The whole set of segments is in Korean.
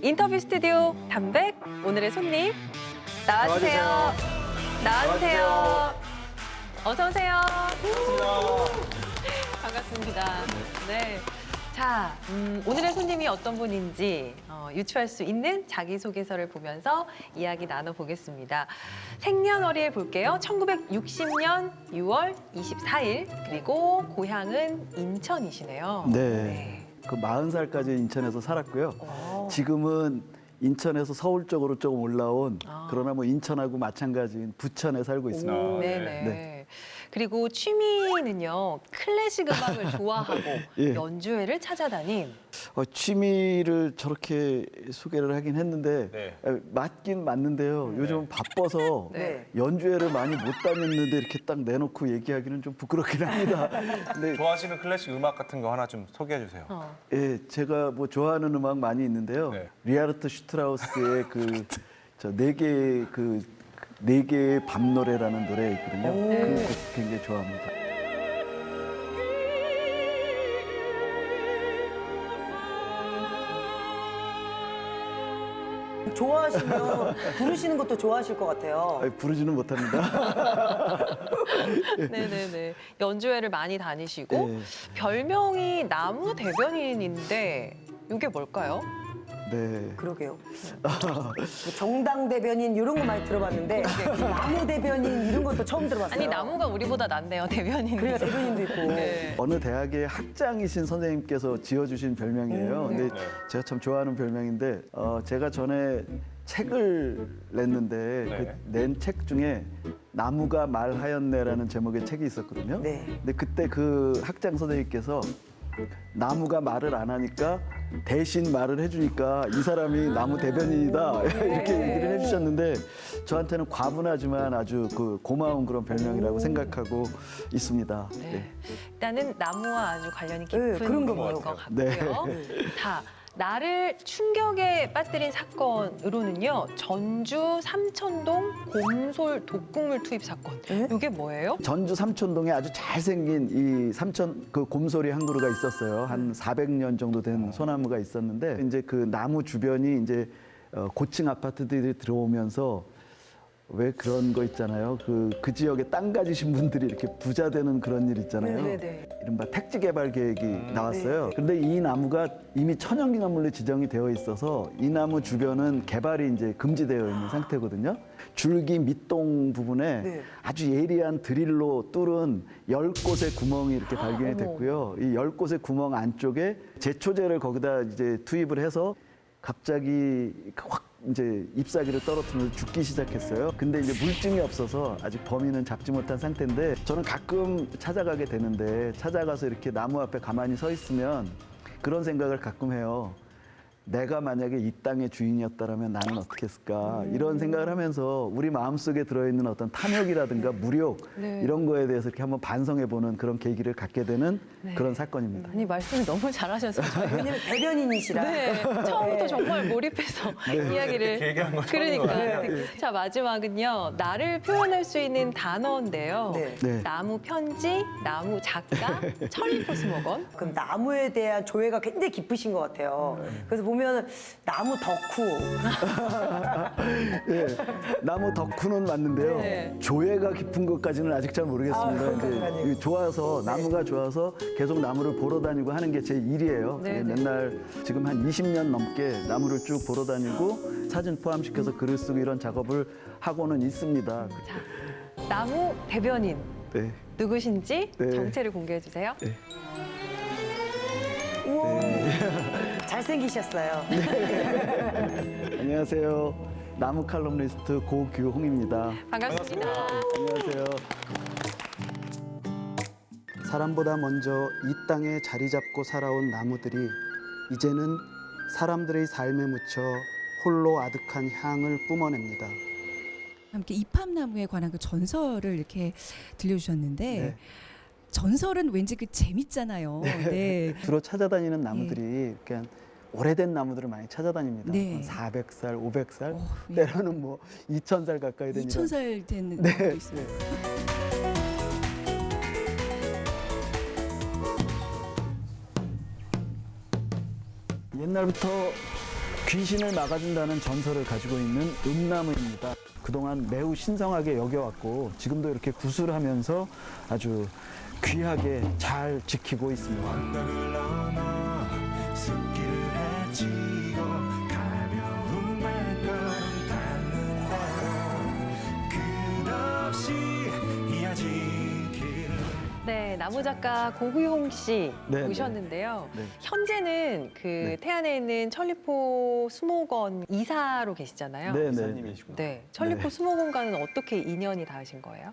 인터뷰 스튜디오 담백 오늘의 손님 나와주세요. 나와주세요. 어서 오세요. 반갑습니다. 네. 자, 오늘의 손님이 어떤 분인지 유추할 수 있는 자기소개서를 보면서 이야기 나눠보겠습니다. 생년월일 볼게요. 1960년 6월 24일, 그리고 고향은 인천이시네요. 네. 그 40살까지 인천에서 살았고요. 오. 지금은 인천에서 서울 쪽으로 조금 올라온 아. 그러나 뭐 인천하고 마찬가지인 부천에 살고 있습니다. 오, 네네. 네. 그리고 취미는요, 클래식 음악을 좋아하고 예. 연주회를 찾아다닌. 취미를 저렇게 소개를 하긴 했는데 네. 맞긴 맞는데요. 요즘 바빠서 네. 연주회를 많이 못 다녔는데 이렇게 딱 내놓고 얘기하기는 좀 부끄럽긴 합니다. 근데 좋아하시는 클래식 음악 같은 거 하나 좀 소개해 주세요. 예, 제가 뭐 좋아하는 음악 많이 있는데요. 네. 리하르트 슈트라우스의 네 개의 밤 노래라는 노래 있거든요. 그 곡 굉장히 좋아합니다. 좋아하시면 부르시는 것도 좋아하실 것 같아요. 부르지는 못합니다. 네네네. 연주회를 많이 다니시고 네. 별명이 나무 대변인인데 이게 뭘까요? 네. 그러게요. 뭐 정당 대변인 이런 거 많이 들어봤는데 나무 대변인 이런 것도 처음 들어봤어요. 아니 나무가 우리보다 낫네요, 대변인. 그러니까 대변인도 있고. 네. 어느 대학의 학장이신 선생님께서 지어주신 별명이에요. 근데 제가 참 좋아하는 별명인데 제가 전에 책을 냈는데 네. 그 낸 책 중에 나무가 말하였네라는 제목의 책이 있었거든요. 네. 근데 그때 그 학장 선생님께서 나무가 말을 안 하니까 대신 말을 해주니까 이 사람이 나무 대변인이다 이렇게 얘기를 해주셨는데 저한테는 과분하지만 아주 그 고마운 그런 별명이라고 생각하고 있습니다. 네. 네. 일단은 나무와 아주 관련이 깊은 네, 그런 거 것 같아요. 같고요. 자, 나를 충격에 빠뜨린 사건으로는요, 전주 삼천동 곰솔 독극물 투입 사건. 이게 뭐예요? 전주 삼촌동에 아주 잘생긴 이 삼천 그 곰소리 한 그루가 있었어요. 한 400년 정도 된 소나무가 있었는데 이제 그 나무 주변이 이제 고층 아파트들이 들어오면서 왜 그런 거 있잖아요. 그 지역에 땅 가지신 분들이 이렇게 부자 되는 그런 일 있잖아요. 네네네. 이른바 택지 개발 계획이 나왔어요. 그런데 이 나무가 이미 천연기념물로 지정이 되어 있어서 이 나무 주변은 개발이 이제 금지되어 있는 상태거든요. 줄기 밑동 부분에 네. 아주 예리한 드릴로 뚫은 10곳의 구멍이 이렇게 발견이 어머. 됐고요. 이 10곳의 구멍 안쪽에 제초제를 거기다 이제 투입을 해서 갑자기 확 이제 잎사귀를 떨어뜨리면서 죽기 시작했어요. 근데 이제 물증이 없어서 아직 범인은 잡지 못한 상태인데 저는 가끔 찾아가게 되는데 찾아가서 이렇게 나무 앞에 가만히 서 있으면 그런 생각을 가끔 해요. 내가 만약에 이 땅의 주인이었다면 나는 어떻게 했을까 이런 생각을 하면서 우리 마음속에 들어있는 어떤 탐욕이라든가 무력 네. 이런 거에 대해서 이렇게 한번 반성해보는 그런 계기를 갖게 되는 네. 그런 사건입니다. 아니, 말씀을 너무 잘하셨어요. 왜냐면 대변인이시라. 네, 처음부터 정말 몰입해서 이야기를. 이렇게 얘기한 건 처음인 것 그러니까. 같아요. 자, 마지막은요. 나를 표현할 수 있는 단어인데요. 네. 네. 나무 편지, 나무 작가, 천리포스모건. 그럼 나무에 대한 조예가 굉장히 깊으신 것 같아요. 그래서 보면 나무 덕후. 예, 나무 덕후는 맞는데요. 네. 조예가 깊은 것까지는 아직 잘 모르겠습니다. 아, 그러니까요. 이제 좋아서 나무가 좋아서 계속 나무를 보러 다니고 하는 게 제 일이에요. 네, 예, 네. 맨날 지금 한 20년 넘게 나무를 쭉 보러 다니고 사진 포함시켜서 글을 쓰고 이런 작업을 하고는 있습니다. 자, 나무 대변인. 네. 누구신지 네. 정체를 공개해 주세요. 우와. 잘생기셨어요. 안녕하세요. 나무 칼럼니스트 고규홍입니다. 반갑습니다. 안녕하세요. 사람보다 먼저 이 땅에 자리 잡고 살아온 나무들이 이제는 사람들의 삶에 묻혀 홀로 아득한 향을 뿜어냅니다. 함께 이팝나무에 관한 그 전설을 이렇게 들려주셨는데 네. 전설은 왠지 그 재밌잖아요. 네. 주로 찾아다니는 나무들이 그냥 오래된 나무들을 많이 찾아다닙니다. 네. 400살, 500살, 예. 때로는 뭐 2000살 가까이 된 2000살 된 네. 나무도 있어요. 옛날부터 귀신을 막아준다는 전설을 가지고 있는 음나무입니다. 그동안 매우 신성하게 여겨왔고 지금도 이렇게 구슬하면서 아주 귀하게 잘 지키고 있습니다. 언덕을 넘어 숲길을 헤치고 가벼운 발걸음 닿는 대로 끝없이 이어진 길. 네, 나무 작가 고후용 씨 네, 모셨는데요. 네. 현재는 그 태안에 있는 천리포 수목원 이사로 계시잖아요. 네, 네. 이사님이시구나. 네, 천리포 네. 수목원과는 어떻게 인연이 닿으신 거예요?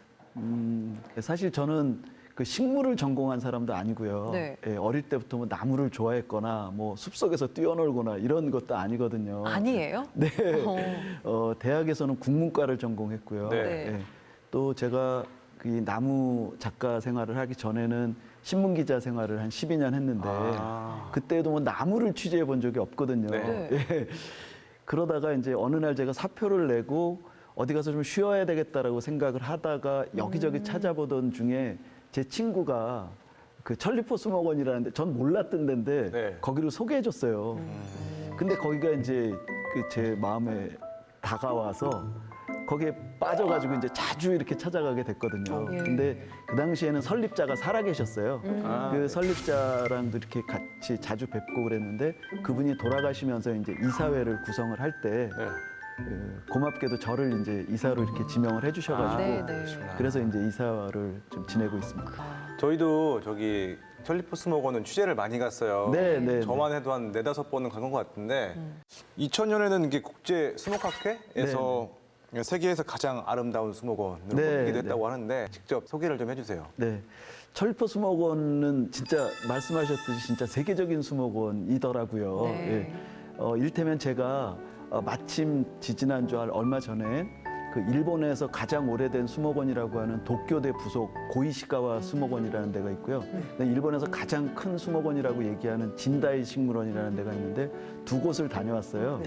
사실 저는 그 식물을 전공한 사람도 아니고요. 네. 예, 어릴 때부터 뭐 나무를 좋아했거나 뭐 숲속에서 뛰어놀거나 이런 것도 아니거든요. 아니에요? 네. 어. 대학에서는 국문과를 전공했고요. 네. 예, 또 제가 그 나무 작가 생활을 하기 전에는 신문 기자 생활을 한 12년 했는데 아. 그때도 뭐 나무를 취재해 본 적이 없거든요. 네. 예. 그러다가 이제 어느 날 제가 사표를 내고 어디 가서 좀 쉬어야 되겠다라고 생각을 하다가 여기저기 찾아보던 중에 제 친구가 그 천리포 수목원이라는데 전 몰랐던 데인데 네. 거기를 소개해 줬어요. 근데 거기가 이제 그 제 마음에 다가와서 거기에 빠져가지고 이제 자주 이렇게 찾아가게 됐거든요. 예. 근데 그 당시에는 설립자가 살아 계셨어요. 아, 그 네. 설립자랑도 이렇게 같이 자주 뵙고 그랬는데 그분이 돌아가시면서 이제 이사회를 구성을 할 때 네. 고맙게도 저를 이제 이사로 이렇게 지명을 해주셔가지고 네, 네. 그래서 이제 이사를 좀 지내고 있습니다. 저희도 저기 천리포 수목원은 취재를 많이 갔어요. 네, 네. 저만 해도 한 4-5번은 간 것 같은데 2000년에는 이게 국제 수목학회에서 세계에서 가장 아름다운 수목원으로 네, 뽑히기도 했다고 네. 하는데 직접 소개를 좀 해주세요. 네. 천리포 수목원은 진짜 말씀하셨듯이 진짜 세계적인 수목원이더라고요. 네. 예. 일테면 제가 마침 지지난주 얼마 전에 그 일본에서 가장 오래된 수목원이라고 하는 도쿄대 부속 고이시가와 수목원이라는 데가 있고요. 근데 일본에서 가장 큰 수목원이라고 얘기하는 진다이 식물원이라는 데가 있는데 두 곳을 다녀왔어요.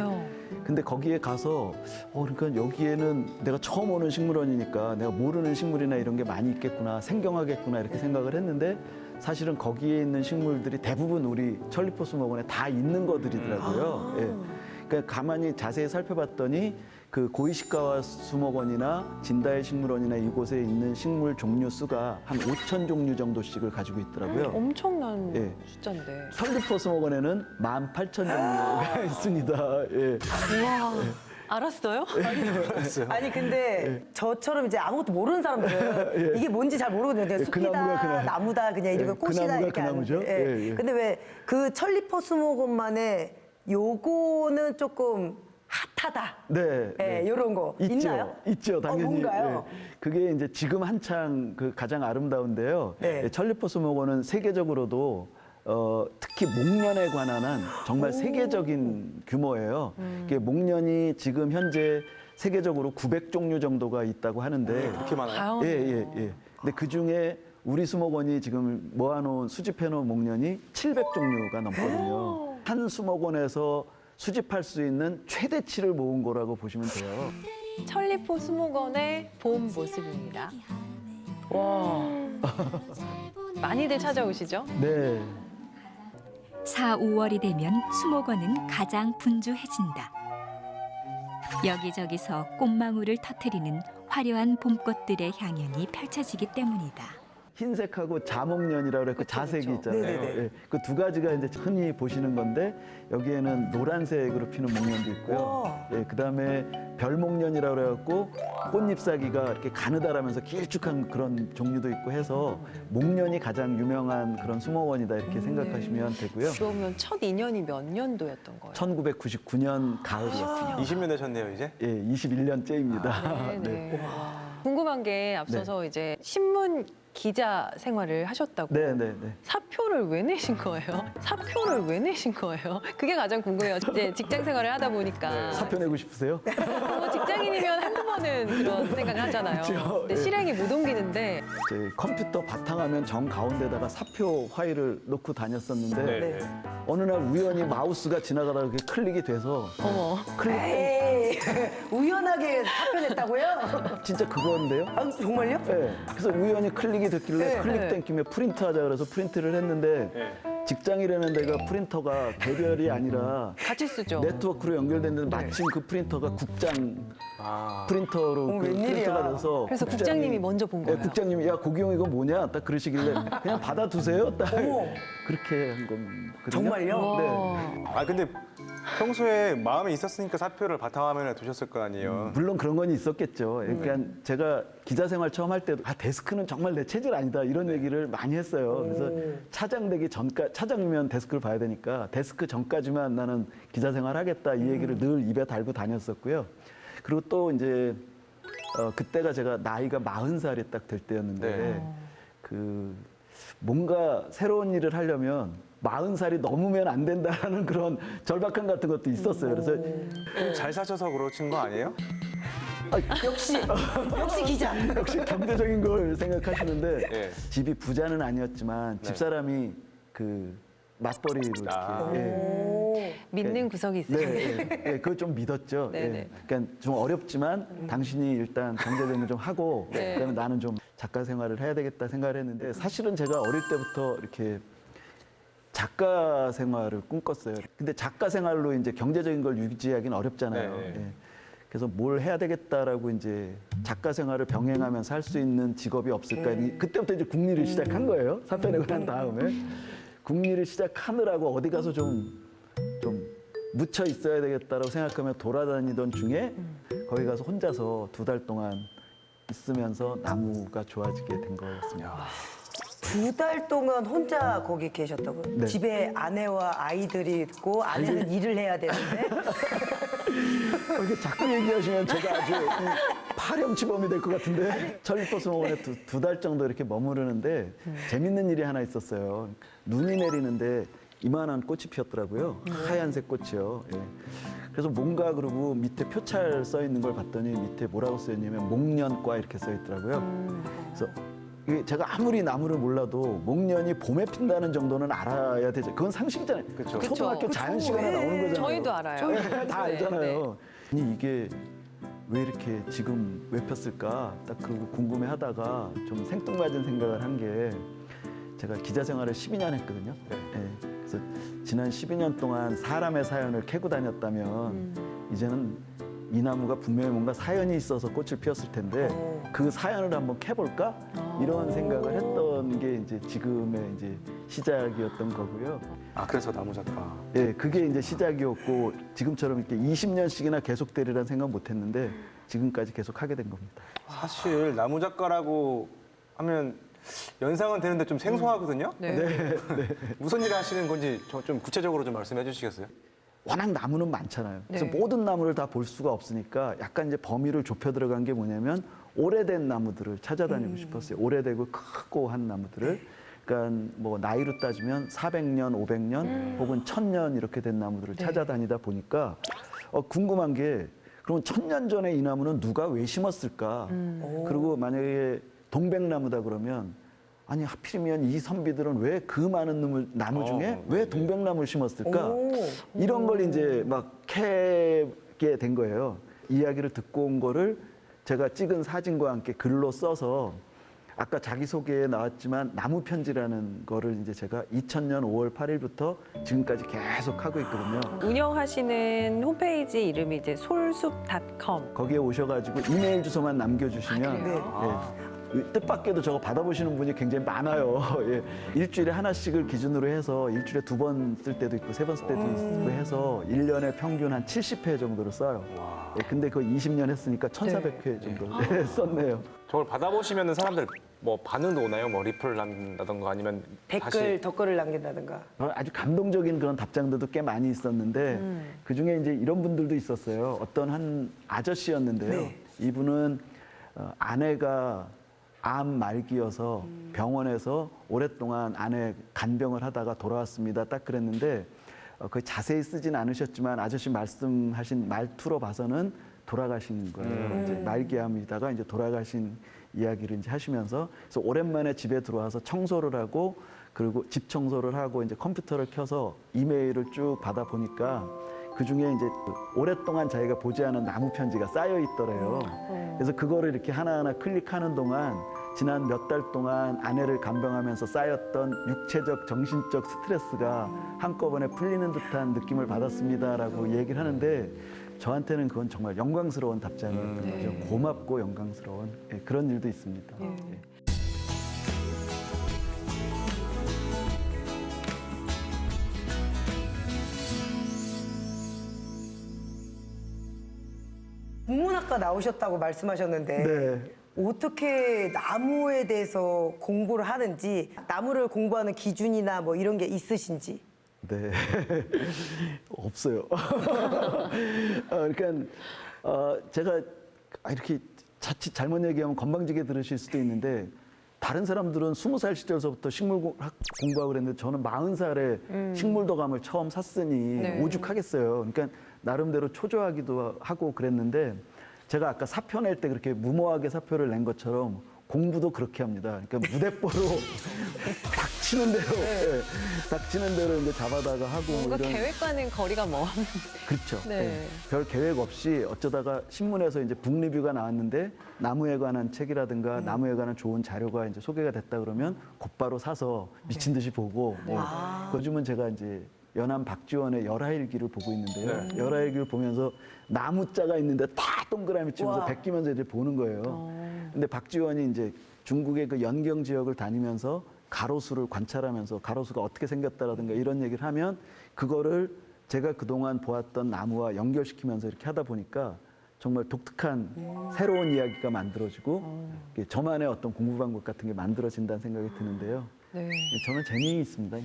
근데 거기에 가서 그러니까 여기에는 내가 처음 오는 식물원이니까 내가 모르는 식물이나 이런 게 많이 있겠구나, 생경하겠구나 이렇게 생각을 했는데 사실은 거기에 있는 식물들이 대부분 우리 천리포 수목원에 다 있는 거들이더라고요. 예. 그러니까 가만히 자세히 살펴봤더니 그 고이시가와 수목원이나 진다이 식물원이나 이곳에 있는 식물 종류 수가 한 5천 종류 정도씩을 가지고 있더라고요. 엄청난 예. 숫자인데. 천리포 수목원에는 18,000종류가 있습니다. 예. 우와, 알았어요? 아니 근데 저처럼 이제 아무것도 모르는 사람들은 이게 뭔지 잘 모르거든요. 그냥 예, 숲이다, 그 나무가 그 나무. 나무다, 그냥 이런 예, 거 그 꽃이다 나무가 이렇게 그 나무죠? 아는데. 예, 예. 근데 왜 그 천리포 수목원만의 요거는 조금 핫하다. 네. 예, 이런 거 있죠. 있나요? 있죠, 당연히. 뭔가요? 예. 그게 이제 지금 한창 그 가장 아름다운데요. 네. 예, 천리포 수목원은 세계적으로도 특히 목련에 관한 한 정말 세계적인 규모예요. 이게 목련이 지금 현재 세계적으로 900종류 정도가 있다고 하는데 그렇게 많아요? 다양한. 예. 근데 그 중에 우리 수목원이 지금 모아놓은 수집해놓은 목련이 700종류가 넘거든요. 한 수목원에서 수집할 수 있는 최대치를 모은 거라고 보시면 돼요. 천리포 수목원의 봄 모습입니다. 와. 많이들 찾아오시죠? 네. 4, 5월이 되면 수목원은 가장 분주해진다. 여기저기서 꽃망울을 터뜨리는 화려한 봄꽃들의 향연이 펼쳐지기 때문이다. 흰색하고 자목련이라고 그래 그 자색이 그쵸. 있잖아요. 네네네. 예, 그 두 가지가 이제 흔히 보시는 건데 여기에는 노란색으로 피는 목련도 있고요. 우와. 예, 그다음에 별목련이라고 그래갖고 꽃잎사귀가 이렇게 가느다라면서 길쭉한 그런 종류도 있고 해서 목련이 가장 유명한 그런 수목원이다 이렇게 생각하시면 되고요. 그러면 첫 인연이 몇 년도였던 거예요? 1999년 가을이었군요. 20년 되셨네요, 이제? 예, 21년째입니다. 네. 궁금한 게 앞서서 이제 신문 기자 생활을 하셨다고. 네. 사표를 왜 내신 거예요? 사표를 왜 내신 거예요? 그게 가장 궁금해요. 이제 직장 생활을 하다 보니까. 사표 내고 싶으세요? 뭐 직장인이면 한두 번은 그런 생각을 하잖아요. 그렇죠. 근데 예. 실행이 못 옮기는데 이제 컴퓨터 바탕화면 정 가운데다가 사표 파일을 놓고 다녔었는데 네. 어느 날 우연히 마우스가 지나가다가 그게 클릭이 돼서 어머. 에이, 우연하게 사표냈다고요? 진짜 그건데요? 아, 정말요? 네. 그래서 우연히 클릭이 됐길래 네. 클릭된 김에 프린트하자 그래서 프린트를 했는데 네. 직장이라는 데가 프린터가 개별이 아니라 같이 쓰죠. 네트워크로 연결됐는데 마침 그 프린터가 국장 프린터로 그 웬일이야. 프린터가 돼서 그래서 국장님이 먼저 본 거예요. 국장님이 야 고기용 이거 뭐냐 딱 그러시길래 그냥 받아두세요 딱 어머. 그렇게 한 겁니다. 정말요? 네. 아 근데 평소에 마음에 있었으니까 사표를 바탕화면에 두셨을 거 아니에요. 물론 그런 건 있었겠죠. 그러니까 제가 기자 생활 처음 할 때도 데스크는 정말 내 체질 아니다 이런 얘기를 많이 했어요. 그래서 차장 되기 전까 차장이면 데스크를 봐야 되니까 데스크 전까지만 나는 기자 생활 하겠다 이 얘기를 늘 입에 달고 다녔었고요. 그리고 또 이제 그때가 제가 나이가 40살이 딱 될 때였는데 네. 그 뭔가 새로운 일을 하려면 40살이 넘으면 안 된다는 그런 절박함 같은 것도 있었어요. 그래서 잘 사셔서 그러신 거 아니에요? 역시 기자. 역시 경제적인 걸 생각하시는데 예. 집이 부자는 아니었지만 집사람이 그 맞벌이로 이렇게 아. 예. 믿는 구석이 있어요. 네, 예, 그걸 좀 믿었죠. 네, 예. 네. 그러니까 좀 어렵지만 당신이 일단 경제적인 걸 좀 하고 네. 그다음에 나는 좀 작가 생활을 해야 되겠다 생각을 했는데 사실은 제가 어릴 때부터 이렇게 작가 생활을 꿈꿨어요. 근데 작가 생활로 이제 경제적인 걸 유지하기는 어렵잖아요. 네, 네. 예. 그래서 뭘 해야 되겠다라고 이제 작가 생활을 병행하면서 할 수 있는 직업이 없을까. 그때부터 이제 국리를 시작한 거예요. 사표 내고 난 다음에 국리를 시작하느라고 어디 가서 좀 묻혀 있어야 되겠다라고 생각하며 돌아다니던 중에 거기 가서 혼자서 2달 동안 있으면서 나무가 좋아지게 된 거였습니다. 2달 동안 혼자 거기 계셨다고요? 네. 집에 아내와 아이들이 있고 아내는 일을 해야 되는데 이렇게 자꾸 얘기하시면 제가 아주 파렴치범이 될 것 같은데 천리포수목원에 2달 정도 이렇게 머무르는데 재밌는 일이 하나 있었어요. 눈이 내리는데 이만한 꽃이 피었더라고요. 하얀색 꽃이요. 예. 그래서 뭔가 그러고 밑에 표찰 써 있는 걸 봤더니 밑에 뭐라고 써 있냐면 목련과 이렇게 써 있더라고요. 그래서 이게 제가 아무리 나무를 몰라도 목련이 봄에 핀다는 정도는 알아야 되죠. 그건 상식이잖아요. 그쵸. 초등학교 자연 시간에 나오는 거잖아요. 저희도 알아요. 다 네, 알잖아요. 아니 이게 왜 이렇게 지금 왜 폈을까? 딱 그러고 궁금해하다가 좀 생뚱맞은 생각을 한 게 제가 기자 생활을 12년 했거든요. 예. 그래서 지난 12년 동안 사람의 사연을 캐고 다녔다면 이제는 이 나무가 분명히 뭔가 사연이 있어서 꽃을 피웠을 텐데 그 사연을 한번 캐볼까? 이런 생각을 했던 게 이제 지금의 이제 시작이었던 거고요. 아 그래서 나무 작가. 예, 그게 이제 시작이었고 지금처럼 이렇게 20년씩이나 계속되리란 생각 못 했는데 지금까지 계속 하게 된 겁니다. 사실 나무 작가라고 하면 연상은 되는데 좀 생소하거든요. 네. 무슨 일을 하시는 건지 좀 구체적으로 좀 말씀해 주시겠어요? 워낙 나무는 많잖아요. 그래서 네. 모든 나무를 다 볼 수가 없으니까 약간 이제 범위를 좁혀 들어간 게 뭐냐면 오래된 나무들을 찾아다니고 싶었어요. 오래되고 크고 한 나무들을. 그러니까 뭐 나이로 따지면 400년, 500년 혹은 1000년 이렇게 된 나무들을 찾아다니다 보니까 궁금한 게 그럼 1000년 전에 이 나무는 누가 왜 심었을까? 그리고 만약에 동백나무다 그러면 아니 하필이면 이 선비들은 왜 그 많은 나무 중에 왜 동백나무를 심었을까? 이런 걸 이제 막 캐게 된 거예요. 이야기를 듣고 온 거를 제가 찍은 사진과 함께 글로 써서 아까 자기소개에 나왔지만 나무 편지라는 거를 이제 제가 2000년 5월 8일부터 지금까지 계속 하고 있거든요. 운영하시는 홈페이지 이름이 이제 솔숲.com. 거기에 오셔가지고 이메일 주소만 남겨주시면 그래요? 예, 뜻밖에도 저거 받아보시는 분이 굉장히 많아요. 예, 일주일에 하나씩을 기준으로 해서 일주일에 2번 쓸 때도 있고 3번 쓸 때도 있고 해서 1년에 평균 한 70회 정도를 써요. 예, 근데 그거 20년 했으니까 1400회 정도 예, 썼네요. 저걸 받아보시면 사람들 뭐 반응도 오나요? 뭐 리플을 남긴다던가 아니면 다시 댓글을 남긴다든가. 아주 감동적인 그런 답장들도 꽤 많이 있었는데 그 중에 이제 이런 분들도 있었어요. 어떤 한 아저씨였는데요. 네. 이분은 아내가 암 말기여서 병원에서 오랫동안 아내 간병을 하다가 돌아왔습니다. 딱 그랬는데 그 자세히 쓰진 않으셨지만 아저씨 말씀하신 말투로 봐서는 돌아가신 거예요. 이제 말기암이다가 이제 돌아가신 이야기를 이제 하시면서 그래서 오랜만에 집에 들어와서 청소를 하고 그리고 집 청소를 하고 이제 컴퓨터를 켜서 이메일을 쭉 받아 보니까 그 중에 이제 오랫동안 자기가 보지 않은 나무 편지가 쌓여 있더래요. 그래서 그거를 이렇게 하나하나 클릭하는 동안 지난 몇 달 동안 아내를 간병하면서 쌓였던 육체적, 정신적 스트레스가 한꺼번에 풀리는 듯한 느낌을 받았습니다라고 얘기를 하는데 저한테는 그건 정말 영광스러운 답장이었던 거죠. 고맙고 영광스러운 그런 일도 있습니다. 예. 국문학과 나오셨다고 말씀하셨는데 네. 어떻게 나무에 대해서 공부를 하는지, 나무를 공부하는 기준이나 뭐 이런 게 있으신지. 네. 없어요. 그러니까 제가 이렇게 자칫 잘못 얘기하면 건방지게 들으실 수도 있는데 다른 사람들은 20살 시절서부터 식물학 공부하고 그랬는데 저는 40살에 식물도감을 처음 샀으니 네. 오죽하겠어요. 그러니까 나름대로 초조하기도 하고 그랬는데 제가 아까 사표 낼 때 그렇게 무모하게 사표를 낸 것처럼 공부도 그렇게 합니다. 그러니까 무대뽀로 닥치는 대로, 예, 닥치는 대로 이제 잡아다가 하고 뭔가 이런. 계획과는 거리가 먼. 그렇죠. 네. 예. 별 계획 없이 어쩌다가 신문에서 이제 북리뷰가 나왔는데 나무에 관한 책이라든가 나무에 관한 좋은 자료가 이제 소개가 됐다 그러면 곧바로 사서 미친 듯이 보고 요즘은 제가 이제 연암 박지원의 열하일기를 보고 있는데요. 열하일기를 보면서 나무자가 있는데 다 동그라미 치면서 베끼면서 이제 보는 거예요. 근데 박지원이 이제 중국의 그 연경 지역을 다니면서 가로수를 관찰하면서 가로수가 어떻게 생겼다라든가 이런 얘기를 하면 그거를 제가 그동안 보았던 나무와 연결시키면서 이렇게 하다 보니까 정말 독특한 새로운 이야기가 만들어지고 저만의 어떤 공부 방법 같은 게 만들어진다는 생각이 드는데요. 네. 저는 재미있습니다.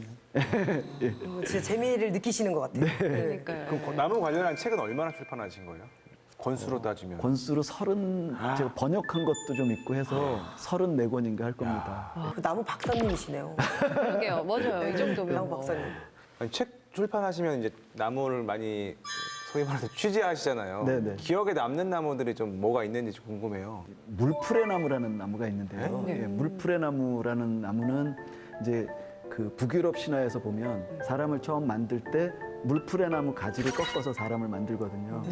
진짜 재미를 느끼시는 것 같아요. 그러니까요. 그럼 나무 관련한 책은 얼마나 출판하신 거예요? 권수로 따지면. 권수로 30, 제가 번역한 것도 좀 있고 해서 34권인가 할 겁니다. 그 나무 박사님이시네요. 그러게요. 맞아요. 이 정도면. 나무 뭐. 박사님. 아니, 책 출판하시면 이제 나무를 많이 소위 말해서 취재하시잖아요. 네네. 기억에 남는 나무들이 좀 뭐가 있는지 좀 궁금해요. 물풀의 나무라는 나무가 있는데요. 네? 예, 물풀의 나무라는 나무는 이제 그 북유럽 신화에서 보면 사람을 처음 만들 때 물풀의 나무 가지를 꺾어서 사람을 만들거든요.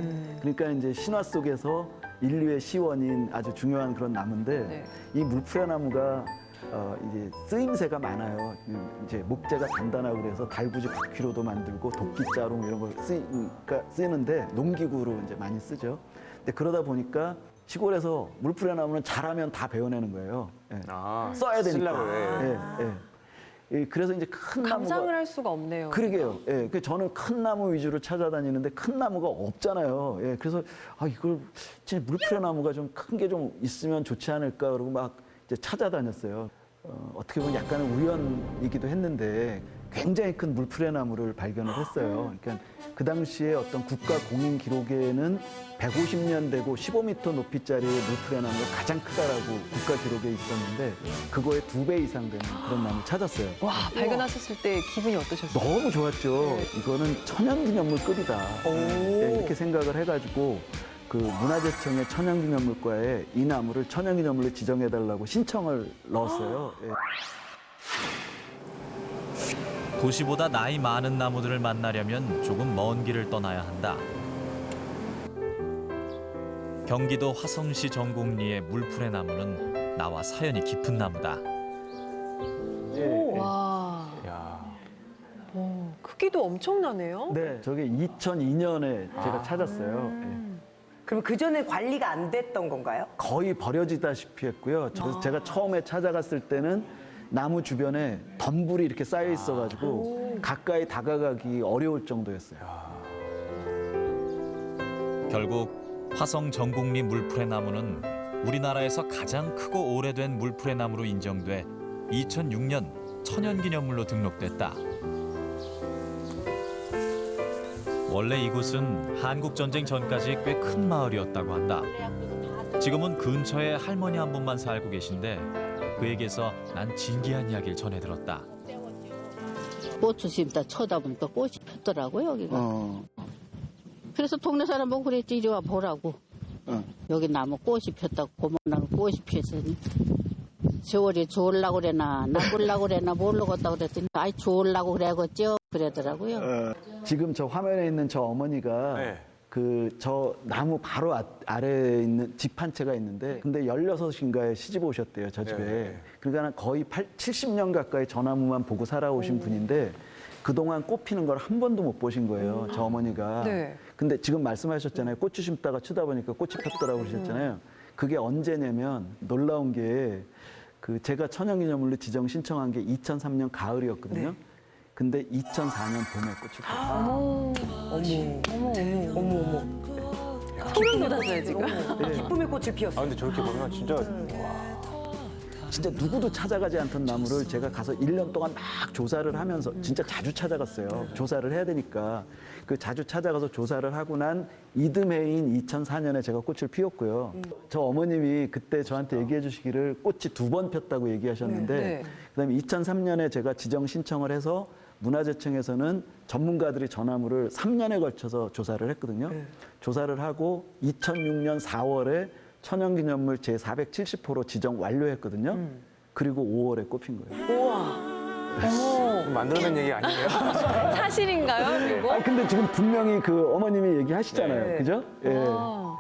그러니까 이제 신화 속에서 인류의 시원인 아주 중요한 그런 나무인데 네. 이 물풀의 나무가 이제 쓰임새가 많아요. 이제 목재가 단단하고 그래서 달구지 바퀴로도 만들고 도끼자루 이런 걸 쓰이는데 농기구로 이제 많이 쓰죠. 근데 그러다 보니까 시골에서 물풀의 나무는 잘하면 다 베어내는 거예요. 예. 써야 되니까. 쓰려고 해. 예. 그래서 이제 큰 감상을 나무가 할 수가 없네요. 그러게요. 예. 그 저는 큰 나무 위주로 찾아다니는데 큰 나무가 없잖아요. 예. 그래서 이걸 진짜 물풀의 나무가 좀 큰 게 좀 있으면 좋지 않을까 그러고 막 이제 찾아다녔어요. 어떻게 보면 약간은 우연이기도 했는데 굉장히 큰 물풀의 나무를 발견을 했어요. 그러니까 그 당시에 어떤 국가 공인 기록에는 150년 되고 15m 높이짜리의 물풀의 나무가 가장 크다라고 국가 기록에 있었는데 그거의 2배 이상 되는 그런 나무를 찾았어요. 와, 발견하셨을 때 기분이 어떠셨어요? 너무 좋았죠. 이거는 천연기념물급이다. 네, 이렇게 생각을 해가지고 그 문화재청의 천연기념물과에 이 나무를 천연기념물로 지정해달라고 신청을 넣었어요. 예. 도시보다 나이 많은 나무들을 만나려면 조금 먼 길을 떠나야 한다. 경기도 화성시 정곡리의 물풀의 나무는 나와 사연이 깊은 나무다. 예, 예. 와, 야. 크기도 엄청나네요. 네, 저게 2002년에 제가 찾았어요. 예. 그럼 그 전에 관리가 안 됐던 건가요? 거의 버려지다시피 했고요. 그래서 제가 처음에 찾아갔을 때는 나무 주변에 덤불이 이렇게 쌓여 있어가지고 가까이 다가가기 어려울 정도였어요. 결국 화성 정곡리 물풀의 나무는 우리나라에서 가장 크고 오래된 물풀의 나무로 인정돼 2006년 천연기념물로 등록됐다. 원래 이곳은 한국전쟁 전까지 꽤 큰 마을이었다고 한다. 지금은 근처에 할머니 한 분만 살고 계신데 그에게서 난 진기한 이야기를 전해 들었다. 고추 심다 쳐다보니까 꽃이 폈더라고 여기가. 그래서 동네 사람 보고 그랬지 이리 와 보라고. 여기 나무 꽃이 폈다고 고만나무 꽃이 폈으니 세월이 좋으려고 그래나 나쁠라고 그래나 모르겠다고 그랬더니 아이 좋으려고 그래야겠죠. 그래 그러더라고요. 지금 저 화면에 있는 저 어머니가 네. 그 저 나무 바로 아래에 있는 집 한 채가 있는데 근데 16인가에 시집 오셨대요, 저 집에. 네. 그러니까 거의 70년 가까이 저 나무만 보고 살아오신 분인데 그동안 꽃 피는 걸 한 번도 못 보신 거예요, 저 어머니가. 네. 근데 지금 말씀하셨잖아요. 고추 심다가 쳐다보니까 꽃이 폈더라고 그러셨잖아요. 그게 언제냐면 놀라운 게 그 제가 천연기념물로 지정 신청한 게 2003년 가을이었거든요. 근데 2004년 봄에 꽃이 폈어요. 어머. 소름 돋았어요, 지금. 기쁨의 꽃을 아 피웠어. 근데 저렇게 보면 진짜 진짜 누구도 찾아가지 않던 나무를 제가 가서 1년 동안 막 조사를 하면서 진짜 자주 찾아갔어요. 조사를 해야 되니까. 그 자주 찾아가서 조사를 하고 난 이듬해인 2004년에 제가 꽃을 피웠고요. 저 어머님이 그때 저한테 얘기해 주시기를 꽃이 2번 폈다고 얘기하셨는데 네. 그다음에 2003년에 제가 지정 신청을 해서 문화재청에서는 전문가들이 저 나무를 3년에 걸쳐서 조사를 했거든요. 조사를 하고 2006년 4월에 천연기념물 제470호로 지정 완료했거든요. 그리고 5월에 꽃핀 거예요. 만들어낸 얘기 아니에요? 사실인가요, 이거? 아 근데 지금 분명히 그 어머님이 얘기하시잖아요, 네. 그죠? 예. 와.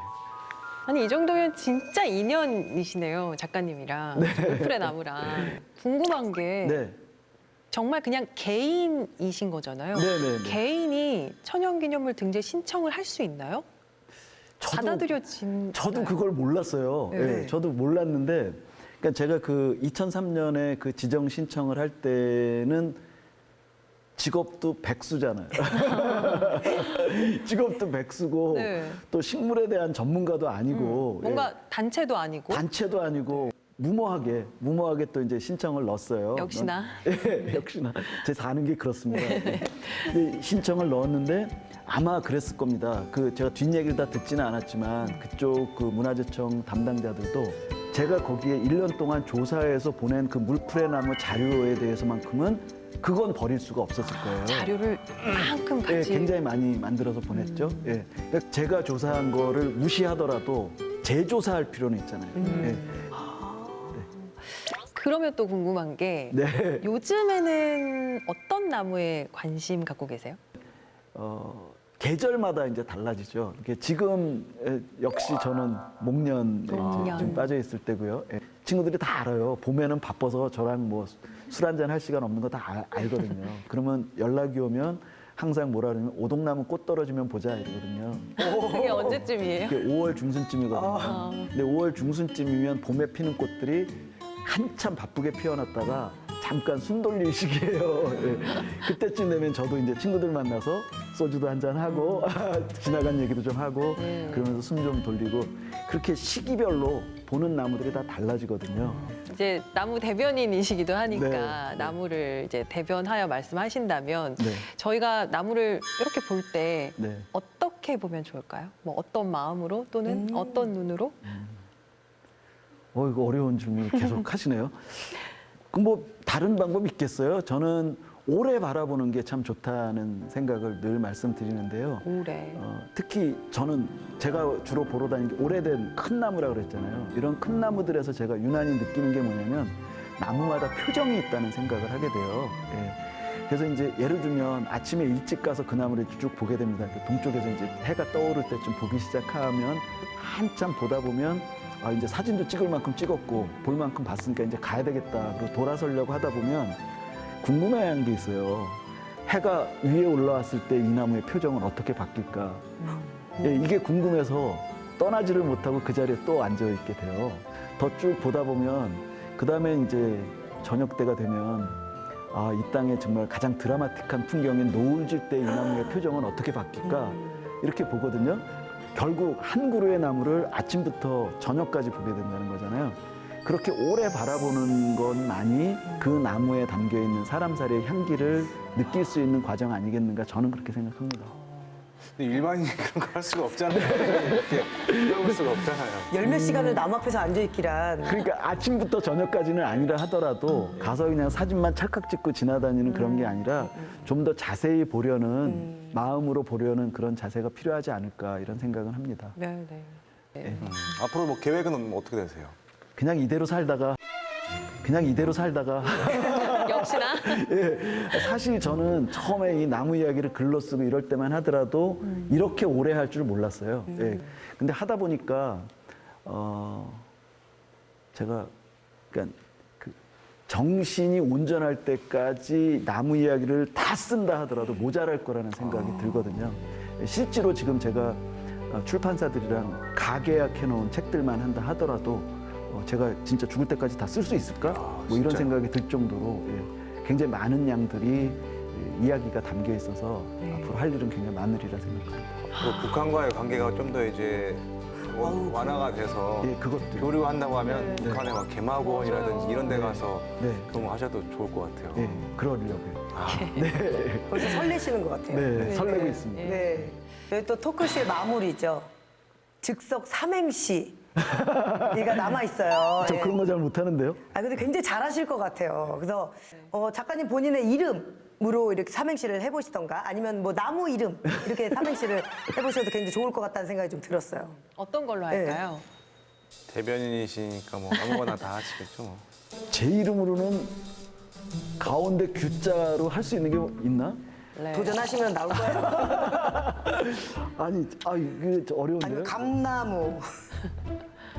아니 이 정도면 진짜 인연이시네요, 작가님이랑 울프레 나무랑. 궁금한 게 네. 정말 그냥 개인이신 거잖아요. 네네네. 개인이 천연기념물 등재 신청을 할 수 있나요? 받아들여진. 저도 그걸 몰랐어요. 네. 예, 저도 몰랐는데, 그러니까 제가 그 2003년에 그 지정 신청을 할 때는 직업도 백수잖아요. 직업도 백수고 네. 또 식물에 대한 전문가도 아니고 뭔가 단체도 아니고. 단체도 아니고 무모하게 또 이제 신청을 넣었어요. 역시나. 예, 역시나 제 사는 게 그렇습니다. 근데 신청을 넣었는데 아마 그랬을 겁니다. 그 제가 뒷얘기를 다 듣지는 않았지만 그쪽 그 문화재청 담당자들도 제가 거기에 1년 동안 조사해서 보낸 그 물풀의 나무 자료에 대해서만큼은 그건 버릴 수가 없었을 거예요. 자료를 만큼 예, 같이. 굉장히 많이 만들어서 보냈죠. 예. 그러니까 제가 조사한 거를 무시하더라도 재조사할 필요는 있잖아요. 예. 그러면 또 궁금한 게 네. 요즘에는 어떤 나무에 관심 갖고 계세요? 계절마다 이제 달라지죠. 이게 지금 역시 저는 목련에 이제 좀 빠져 있을 때고요. 예. 친구들이 다 알아요. 봄에는 바빠서 저랑 뭐 술 한잔 할 시간 없는 거 다 알거든요. 그러면 연락이 오면 항상 뭐라 그러면 오동나무 꽃 떨어지면 보자 이러거든요. 그게 언제쯤이에요? 그게 5월 중순쯤이거든요. 근데 5월 중순쯤이면 봄에 피는 꽃들이 한참 바쁘게 피어났다가 잠깐 숨 돌릴 시기예요. 예. 그때쯤 되면 저도 이제 친구들 만나서 소주도 한잔 하고 지나간 얘기도 좀 하고 그러면서 숨 좀 돌리고 그렇게 시기별로 보는 나무들이 다 달라지거든요. 이제 나무 대변인이시기도 하니까 네. 나무를 이제 대변하여 말씀하신다면 네. 저희가 나무를 이렇게 볼 때 네. 어떻게 보면 좋을까요? 뭐 어떤 마음으로 또는 어떤 눈으로? 이거 어려운 질문을 계속 하시네요. 그럼 뭐 다른 방법 있겠어요? 저는 오래 바라보는 게 참 좋다는 생각을 늘 말씀드리는데요. 오래. 특히 저는 제가 주로 보러 다니는 게 오래된 큰 나무라고 그랬잖아요. 이런 큰 나무들에서 제가 유난히 느끼는 게 뭐냐면 나무마다 표정이 있다는 생각을 하게 돼요. 예. 그래서 이제 예를 들면 아침에 일찍 가서 그 나무를 쭉 보게 됩니다. 동쪽에서 이제 해가 떠오를 때쯤 보기 시작하면 한참 보다 보면 이제 사진도 찍을 만큼 찍었고 볼 만큼 봤으니까 이제 가야 되겠다. 그리고 돌아서려고 하다 보면 궁금해하는 게 있어요. 해가 위에 올라왔을 때 이 나무의 표정은 어떻게 바뀔까? 예, 이게 궁금해서 떠나지를 못하고 그 자리에 또 앉아 있게 돼요. 더 쭉 보다 보면 그 다음에 이제 저녁 때가 되면 이 땅에 정말 가장 드라마틱한 풍경인 노을 질 때 이 나무의 표정은 어떻게 바뀔까? 이렇게 보거든요. 결국 한 그루의 나무를 아침부터 저녁까지 보게 된다는 거잖아요. 그렇게 오래 바라보는 것만이 그 나무에 담겨있는 사람살이의 향기를 느낄 수 있는 과정 아니겠는가 저는 그렇게 생각합니다. 근데 일반인이 그런 거 할 수가 없잖아요. 이렇게 배울 수가 없잖아요. 열몇 시간을 나무 앞에서 앉아있기란. 그러니까 아침부터 저녁까지는 아니라 하더라도 가서 그냥 사진만 찰칵 찍고 지나다니는 그런 게 아니라 좀 더 자세히 보려는 마음으로 보려는 그런 자세가 필요하지 않을까 이런 생각은 합니다. 네, 네. 앞으로 뭐 계획은 어떻게 되세요? 그냥 이대로 살다가 혹시나? 예, 사실 저는 처음에 이 나무 이야기를 글로 쓰고 이럴 때만 하더라도 이렇게 오래 할 줄 몰랐어요. 예. 근데 하다 보니까 제가 그러니까 그 정신이 온전할 때까지 나무 이야기를 다 쓴다 하더라도 모자랄 거라는 생각이 들거든요. 실제로 지금 제가 출판사들이랑 가계약해 놓은 책들만 한다 하더라도 제가 진짜 죽을 때까지 다 쓸 수 있을까? 뭐 이런 진짜요? 생각이 들 정도로 굉장히 많은 양들이 이야기가 담겨 있어서 앞으로 할 일은 굉장히 많으리라 생각합니다. 그 북한과의 관계가 좀 더 이제 완화가 돼서 예, 그것도 교류한다고 하면 북한의 막 개마고원이라든지 이런 데 가서 네, 그런 거 하셔도 좋을 것 같아요. 예, 그러려고요. 벌써 설레시는 것 같아요. 네, 설레고 있습니다. 네. 여기 또 토크쇼의 마무리죠. 즉석 삼행시. 이가 남아있어요. 저 그런 거 잘 못하는데요. 아, 근데 굉장히 잘하실 것 같아요. 그래서 작가님 본인의 이름으로 이렇게 삼행시를 해보시던가 아니면 뭐 나무 이름 이렇게 삼행시를 해보셔도 굉장히 좋을 것 같다는 생각이 좀 들었어요. 어떤 걸로 할까요? 대변인이시니까 뭐 아무거나 다 하시겠죠. 뭐. 제 이름으로는 가운데 규자로 할 수 있는 게 있나? 네. 도전하시면 나올 거예요. 아니, 이게 어려운데요? 아니면 감나무.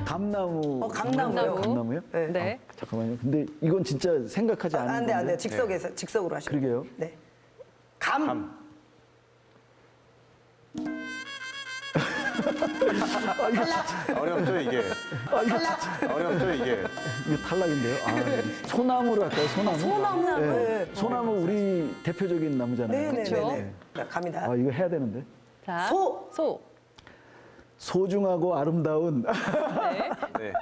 감나무. 감나무요? 감나무요? 네. 네. 잠깐만요. 근데 이건 진짜 생각하지 않은 안 돼, 안 건데. 돼. 직석으로 하시면. 그러게요. 네. 감. 어렵죠 이게. 어렵죠 이게. 이거 탈락인데요. 소나무로 할까요? 소나무? 소나무. 네. 소나무 우리 대표적인 나무잖아요. 네네네. 자, 갑니다. 이거 해야 되는데. 자, 소. 소중하고 아름다운 네. 네.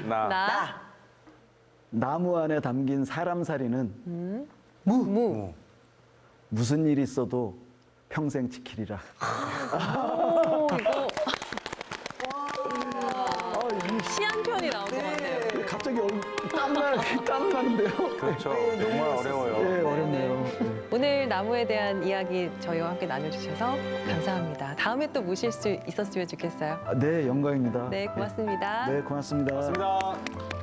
나. 나. 나무 안에 담긴 사람살이는 무. 무슨 일이 있어도 평생 지키리라. 오, 이거. 시 한 편이 나온 것 같네요. 갑자기 땀 나는데요. 그렇죠. 정말 어려워요. 네, 어렵네요. 오늘 나무에 대한 이야기 저희와 함께 나눠주셔서 감사합니다. 다음에 또 모실 수 있었으면 좋겠어요. 네, 영광입니다. 네, 고맙습니다. 네, 고맙습니다. 고맙습니다.